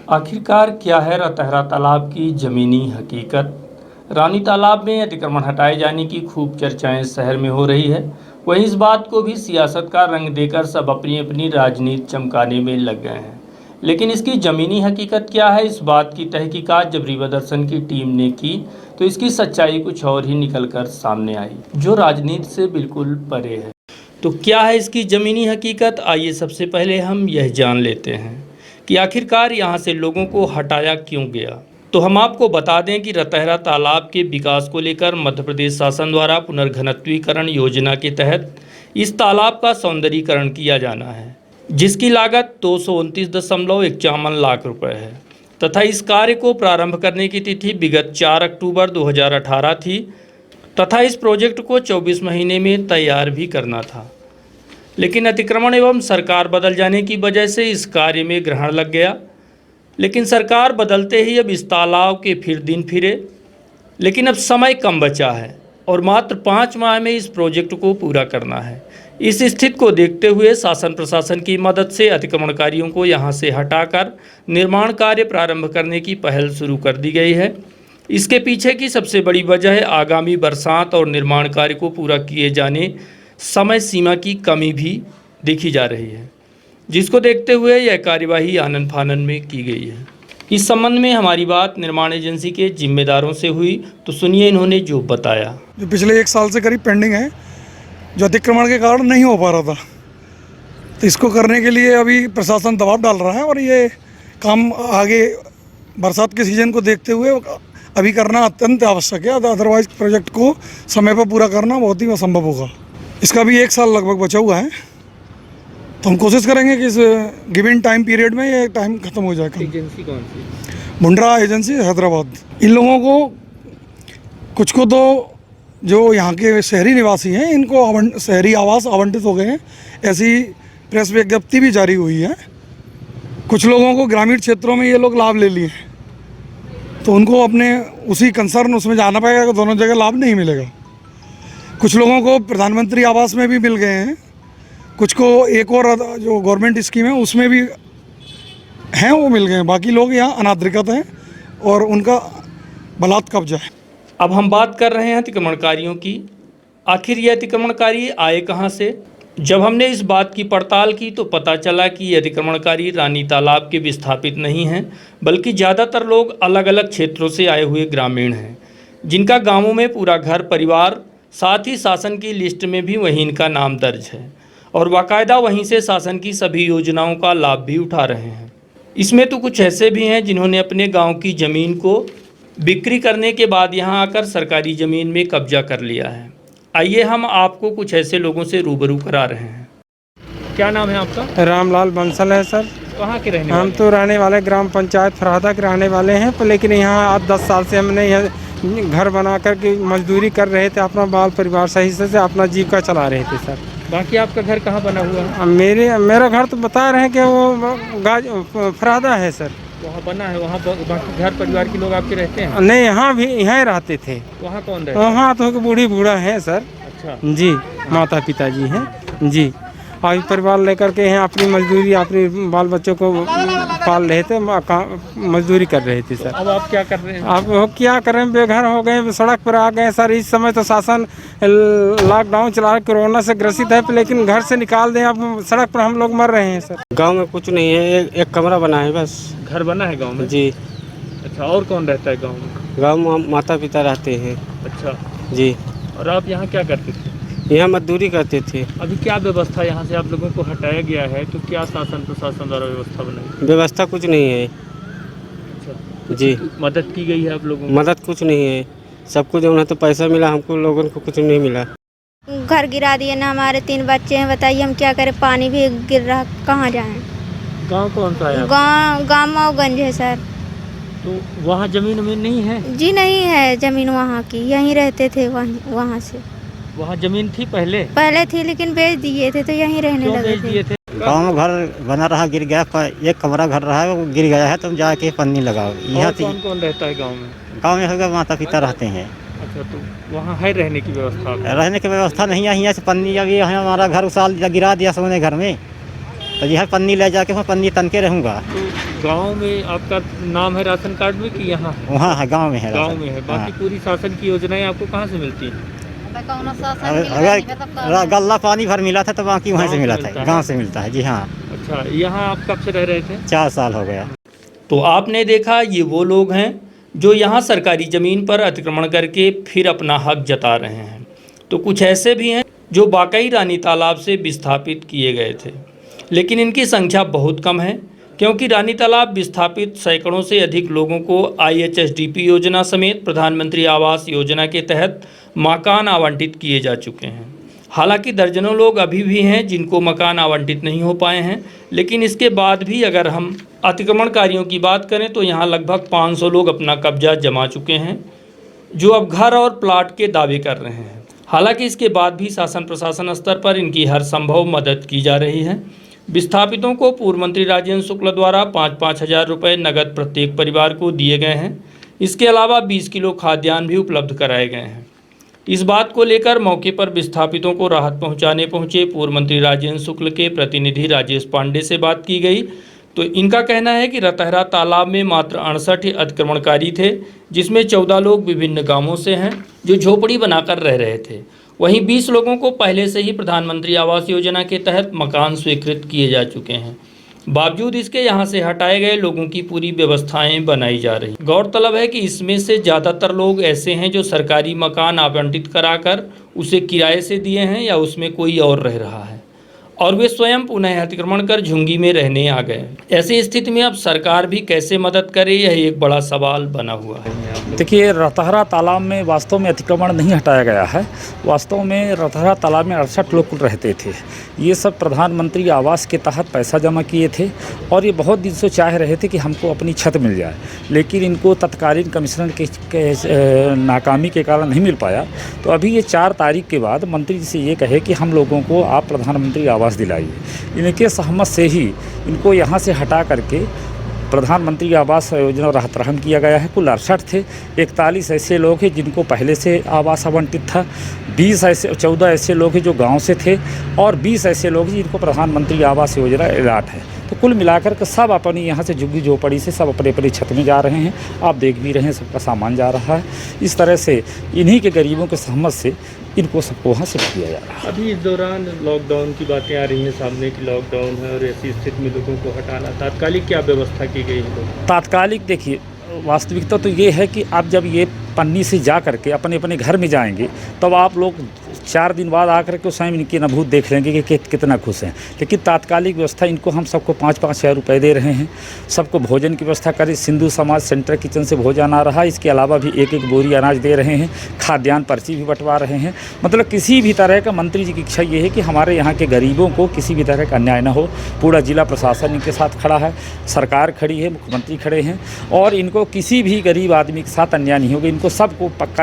आखिरकार क्या है रतहरा तालाब की ज़मीनी हकीकत। रानी तालाब में अतिक्रमण हटाए जाने की खूब चर्चाएं शहर में हो रही है। वहीं इस बात को भी सियासत का रंग देकर सब अपनी अपनी राजनीति चमकाने में लग गए हैं। लेकिन इसकी ज़मीनी हकीकत क्या है, इस बात की तहकीकात जब रिवर दर्शन की टीम ने की तो इसकी सच्चाई कुछ और ही निकल कर सामने आई, जो राजनीति से बिल्कुल परे है। तो क्या है इसकी ज़मीनी हकीकत, आइए सबसे पहले हम यह जान लेते हैं कि आखिरकार यहाँ से लोगों को हटाया क्यों गया। तो हम आपको बता दें कि रतहरा तालाब के विकास को लेकर मध्य प्रदेश शासन द्वारा पुनर्घनत्वीकरण योजना के तहत इस तालाब का सौंदर्यीकरण किया जाना है, जिसकी लागत 229.51 लाख रुपए है तथा इस कार्य को प्रारंभ करने की तिथि विगत 4 अक्टूबर 2018 थी तथा इस प्रोजेक्ट को 24 महीने में तैयार भी करना था। लेकिन अतिक्रमण एवं सरकार बदल जाने की वजह से इस कार्य में ग्रहण लग गया। लेकिन सरकार बदलते ही अब इस तालाब के फिर दिन फिरे, लेकिन अब समय कम बचा है और मात्र 5 माह में इस प्रोजेक्ट को पूरा करना है। इस स्थिति को देखते हुए शासन प्रशासन की मदद से अतिक्रमणकारियों को यहां से हटाकर निर्माण कार्य प्रारंभ करने की पहल शुरू कर दी गई है। इसके पीछे की सबसे बड़ी वजह है आगामी बरसात और निर्माण कार्य को पूरा किए जाने समय सीमा की कमी भी देखी जा रही है, जिसको देखते हुए यह कार्यवाही आनन फानन में की गई है। इस संबंध में हमारी बात निर्माण एजेंसी के जिम्मेदारों से हुई, तो सुनिए इन्होंने जो बताया। जो पिछले 1 साल से करीब पेंडिंग है, जो अतिक्रमण के कारण नहीं हो पा रहा था, तो इसको करने के लिए अभी प्रशासन दबाव डाल रहा है और ये काम आगे बरसात के सीज़न को देखते हुए अभी करना अत्यंत आवश्यक है। अदरवाइज प्रोजेक्ट को समय पर पूरा करना बहुत ही असंभव होगा। इसका भी 1 साल लगभग बचा हुआ है, तो हम कोशिश करेंगे कि इस गिवन टाइम पीरियड में ये टाइम ख़त्म हो जाएगा। एजेंसी कौन सी? मुंड्रा एजेंसी, हैदराबाद। इन लोगों को कुछ को तो जो यहाँ के शहरी निवासी हैं, इनको शहरी आवास आवंटित हो गए हैं, ऐसी प्रेस विज्ञप्ति भी जारी हुई है। कुछ लोगों को ग्रामीण क्षेत्रों में ये लोग लाभ ले लिए हैं, तो उनको अपने उसी कंसर्न उसमें जाना पड़ेगा कि दोनों जगह लाभ नहीं मिलेगा। कुछ लोगों को प्रधानमंत्री आवास में भी मिल गए हैं, कुछ को एक और जो गवर्नमेंट स्कीम है उसमें भी हैं, वो मिल गए हैं। बाकी लोग यहाँ अनाधिकृत हैं और उनका बलात् कब्जा है। अब हम बात कर रहे हैं अतिक्रमणकारियों की। आखिर ये अतिक्रमणकारी आए कहाँ से? जब हमने इस बात की पड़ताल की तो पता चला कि ये अतिक्रमणकारी रानी तालाब के विस्थापित नहीं हैं, बल्कि ज़्यादातर लोग अलग अलग क्षेत्रों से आए हुए ग्रामीण हैं, जिनका गाँवों में पूरा घर परिवार, साथ ही शासन की लिस्ट में भी वहीं इनका नाम दर्ज है और बाकायदा वहीं से शासन की सभी योजनाओं का लाभ भी उठा रहे हैं। इसमें तो कुछ ऐसे भी हैं जिन्होंने अपने गांव की ज़मीन को बिक्री करने के बाद यहां आकर सरकारी ज़मीन में कब्जा कर लिया है। आइए हम आपको कुछ ऐसे लोगों से रूबरू करा रहे हैं। क्या नाम है आपका? रामलाल बंसल है सर। कहाँ के रहने हम वाले? तो रहने वाले ग्राम पंचायत फरहादा के रहने वाले हैं, पर लेकिन यहाँ 8-10 साल से हमने यहाँ घर बना कर के मजदूरी कर रहे थे, अपना बाल परिवार सही से अपना जीविका चला रहे थे सर। बाकी आपका घर कहाँ बना हुआ है? मेरा घर तो बता रहे हैं कि वो फरहादा है सर। वहाँ बना है, वहाँ बाकी घर परिवार के लोग आपके रहते हैं? नहीं, यहाँ भी यहाँ रहते थे। वहाँ कौन रहता है? वहाँ तो बूढ़ी बूढ़ा है सर। अच्छा जी, माता पिता जी हैं जी। अभी परिवार लेकर के यहाँ अपनी मजदूरी, अपने बाल बच्चों को पाल रहे थे, मजदूरी कर रहे थे सर। अब आप क्या कर रहे हैं? अब क्या करें, बेघर हो गए, सड़क पर आ गए सर। इस समय तो शासन लॉकडाउन चला, कोरोना से ग्रसित है, लेकिन घर से निकाल दें, अब सड़क पर हम लोग मर रहे हैं सर। गांव में कुछ नहीं है, एक कमरा बना है बस। घर बना है गांव में? जी। अच्छा, और कौन रहता है गांव में? गांव में माता पिता रहते हैं। अच्छा जी। और आप यहाँ क्या करते थे? यहाँ मजदूरी करते थे। अभी क्या व्यवस्था, यहाँ से आप लोगों को हटाया गया है तो क्या शासन प्रशासन द्वारा व्यवस्था बनाई? व्यवस्था कुछ नहीं है। अच्छा जी। मदद की गई है आप लोगों को? मदद कुछ नहीं है, सबको जो है तो पैसा मिला, हमको लोगों को कुछ नहीं मिला। घर गिरा दिए ना, हमारे 3 बच्चे हैं, बताइए हम क्या करें, पानी भी गिर रहा, कहाँ जाएं? गांव कौन सा है? गाँव मऊगंज है सर। तो वहाँ जमीन नहीं है? जी नहीं है जमीन वहाँ की, यहीं रहते थे, वहाँ से। वहाँ जमीन थी पहले थी, लेकिन बेच दिए थे, तो यहीं रहने लगे थे। गाँव में घर बना रहा, गिर गया, एक कमरा घर रहा है, वो गिर गया है, तुम जाके पन्नी लगाओ। यहाँ कौन कौन रहता है गांव में? गाँव में होगा माता पिता रहते हैं। अच्छा, तो वहाँ है रहने की व्यवस्था? रहने की व्यवस्था नहीं है, यहाँ से पन्नी अभी हमारा घर उसाल गिरा दिया सोने घर में। तो यह पन्नी ले जाके वहाँ पन्नी तन के रहूँगा। तो गांव में आपका नाम है राशन कार्ड में कि यहाँ वहाँ है, गाँव में है। गांव में है। बाकी पूरी शासन की योजनाएं आपको कहाँ से मिलती हैं? अगर गल्ला पानी भर मिला था तो बाकी वहाँ से मिला था, गाँव से मिलता है जी। हाँ। अच्छा, यहाँ आप कब से रह रहे थे? 4 साल हो गया। तो आपने देखा, ये वो लोग हैं जो यहाँ सरकारी ज़मीन पर अतिक्रमण करके फिर अपना हक जता रहे हैं। तो कुछ ऐसे भी हैं जो वाकई रानी तालाब से विस्थापित किए गए थे, लेकिन इनकी संख्या बहुत कम है, क्योंकि रानी तालाब विस्थापित सैकड़ों से अधिक लोगों को IHSDP योजना समेत प्रधानमंत्री आवास योजना के तहत मकान आवंटित किए जा चुके हैं। हालांकि दर्जनों लोग अभी भी हैं जिनको मकान आवंटित नहीं हो पाए हैं, लेकिन इसके बाद भी अगर हम अतिक्रमणकारियों की बात करें तो यहाँ लगभग 500 लोग अपना कब्जा जमा चुके हैं, जो अब घर और प्लाट के दावे कर रहे हैं। हालांकि इसके बाद भी शासन प्रशासन स्तर पर इनकी हर संभव मदद की जा रही है। विस्थापितों को पूर्व मंत्री राजेंद्र शुक्ल द्वारा 5-5 हज़ार रुपये नगद प्रत्येक परिवार को दिए गए हैं। इसके अलावा 20 किलो खाद्यान्न भी उपलब्ध कराए गए हैं। इस बात को लेकर मौके पर विस्थापितों को राहत पहुंचाने पहुंचे पूर्व मंत्री राजेंद्र शुक्ल के प्रतिनिधि राजेश पांडे से बात की गई, तो इनका कहना है कि रतहरा तालाब में मात्र 68 अतिक्रमणकारी थे, जिसमें 14 लोग विभिन्न गांवों से हैं जो झोपड़ी बनाकर रह रहे थे। वहीं 20 लोगों को पहले से ही प्रधानमंत्री आवास योजना के तहत मकान स्वीकृत किए जा चुके हैं। बावजूद इसके यहाँ से हटाए गए लोगों की पूरी व्यवस्थाएं बनाई जा रही। गौरतलब है कि इसमें से ज़्यादातर लोग ऐसे हैं जो सरकारी मकान आवंटित कराकर उसे किराए से दिए हैं या उसमें कोई और रह रहा है और वे स्वयं पुनः अतिक्रमण कर झुंगी में रहने आ गए। ऐसी स्थिति में अब सरकार भी कैसे मदद करे, यह एक बड़ा सवाल बना हुआ है। देखिए, रतहरा तालाब में वास्तव में अतिक्रमण नहीं हटाया गया है। वास्तव में रतहरा तालाब में 68 लोग रहते थे। ये सब प्रधानमंत्री आवास के तहत पैसा जमा किए थे और ये बहुत दिन से चाह रहे थे कि हमको अपनी छत मिल जाए, लेकिन इनको तत्कालीन कमिश्नर के नाकामी के कारण नहीं मिल पाया। तो अभी ये 4 तारीख के बाद मंत्री जी से ये कहे कि हम लोगों को आप प्रधानमंत्री आवास दिलाइए। इनके सहमत से ही इनको यहाँ से हटा करके प्रधानमंत्री आवास योजना राहत रहम किया गया है। कुल 68 थे। 41 ऐसे लोग हैं जिनको पहले से आवास आवंटित था, 14 ऐसे लोग हैं जो गांव से थे और 20 ऐसे लोग हैं जिनको प्रधानमंत्री आवास योजना अलाट है। तो कुल मिलाकर के सब अपनी यहाँ से झुग्गी झोपड़ी से सब अपने अपनी छत में जा रहे हैं। आप देख भी रहे हैं, सबका सामान जा रहा है। इस तरह से इन्हीं के गरीबों के सहमत से इनको सबको वहाँ शिफ्ट किया जा रहा है। अभी इस दौरान लॉकडाउन की बातें आ रही हैं सामने की लॉकडाउन है और ऐसी स्थिति में लोगों को हटाना, तात्कालिक क्या व्यवस्था की गई है? तात्कालिक देखिए, वास्तविकता तो ये है कि आप जब ये पन्नी से जा करके अपने अपने घर में जाएंगे तब आप लोग 4 दिन बाद आकर के स्वयं इनकी अनुभूति देख लेंगे कि कितना खुश हैं। लेकिन तात्कालिक व्यवस्था इनको हम सबको 5-5 हज़ार रुपये दे रहे हैं। सबको भोजन की व्यवस्था करें। सिंधु समाज सेंटर किचन से भोजन आ रहा है। इसके अलावा भी 1-1 बोरी अनाज दे रहे हैं। खाद्यान्न पर्ची भी बंटवा रहे हैं। मतलब किसी भी तरह का, मंत्री जी की इच्छा ये है कि हमारे यहाँ के गरीबों को किसी भी तरह का अन्याय न हो। पूरा जिला प्रशासन इनके साथ खड़ा है, सरकार खड़ी है, मुख्यमंत्री खड़े हैं और इनको किसी भी गरीब आदमी के साथ अन्याय नहीं होगा। इनको सबको पक्का